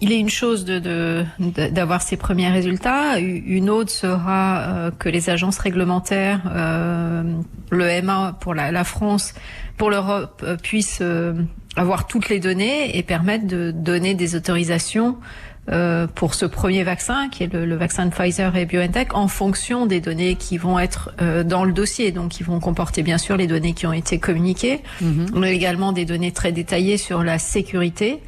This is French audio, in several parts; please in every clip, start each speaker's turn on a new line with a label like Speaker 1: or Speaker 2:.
Speaker 1: il est une chose d'avoir ces premiers résultats. Une autre sera que les agences réglementaires, le EMA pour la France, pour l'Europe, puissent avoir toutes les données et permettre de donner des autorisations pour ce premier vaccin, qui est le vaccin de Pfizer et BioNTech, en fonction des données qui vont être dans le dossier. Donc, qui vont comporter bien sûr les données qui ont été communiquées, mais également des données très détaillées sur la sécurité.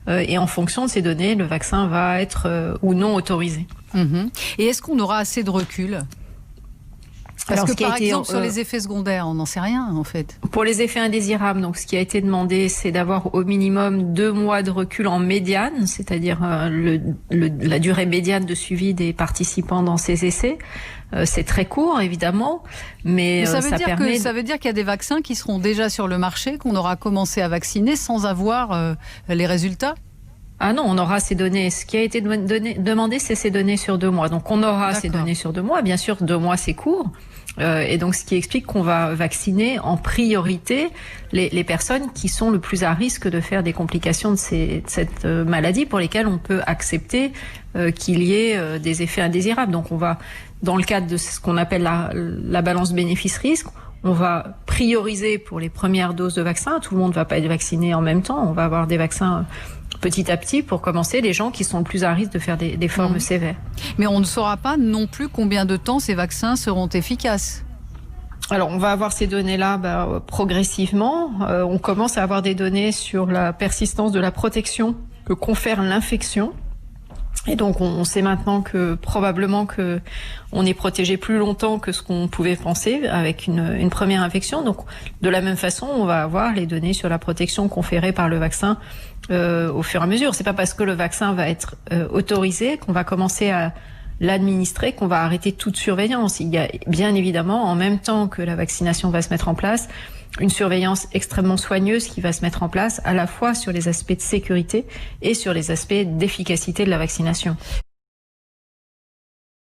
Speaker 1: Et en fonction de ces données, le vaccin va être ou non autorisé.
Speaker 2: Et est-ce qu'on aura assez de recul ? Parce que par exemple, sur les effets secondaires, on n'en sait rien en fait.
Speaker 1: Pour les effets indésirables, donc ce qui a été demandé, c'est d'avoir au minimum 2 mois de recul en médiane, c'est-à-dire la durée médiane de suivi des participants dans ces essais. C'est très court, évidemment, mais ça veut dire qu'il y a des vaccins qui seront déjà sur le marché, qu'on aura commencé à vacciner sans avoir les résultats. Ah non, on aura ces données. Ce qui a été demandé, c'est ces données sur 2 mois. Donc on aura ces données sur 2 mois. Bien sûr, 2 mois, c'est court. Et donc ce qui explique qu'on va vacciner en priorité les personnes qui sont le plus à risque de faire des complications de cette maladie, pour lesquelles on peut accepter qu'il y ait des effets indésirables. Donc on va, dans le cadre de ce qu'on appelle la balance bénéfice-risque, on va prioriser pour les premières doses de vaccin. Tout le monde ne va pas être vacciné en même temps. On va avoir des vaccins petit à petit pour commencer les gens qui sont le plus à risque de faire des formes sévères.
Speaker 2: Mais on ne saura pas non plus combien de temps ces vaccins seront efficaces.
Speaker 1: Alors on va avoir ces données-là progressivement. On commence à avoir des données sur la persistance de la protection que confère l'infection. Et donc on sait maintenant que probablement que on est protégé plus longtemps que ce qu'on pouvait penser avec une première infection. Donc de la même façon, on va avoir les données sur la protection conférée par le vaccin au fur et à mesure. C'est pas parce que le vaccin va être autorisé qu'on va commencer à l'administrer, qu'on va arrêter toute surveillance. Il y a bien évidemment, en même temps que la vaccination va se mettre en place, une surveillance extrêmement soigneuse qui va se mettre en place à la fois sur les aspects de sécurité et sur les aspects d'efficacité de la vaccination.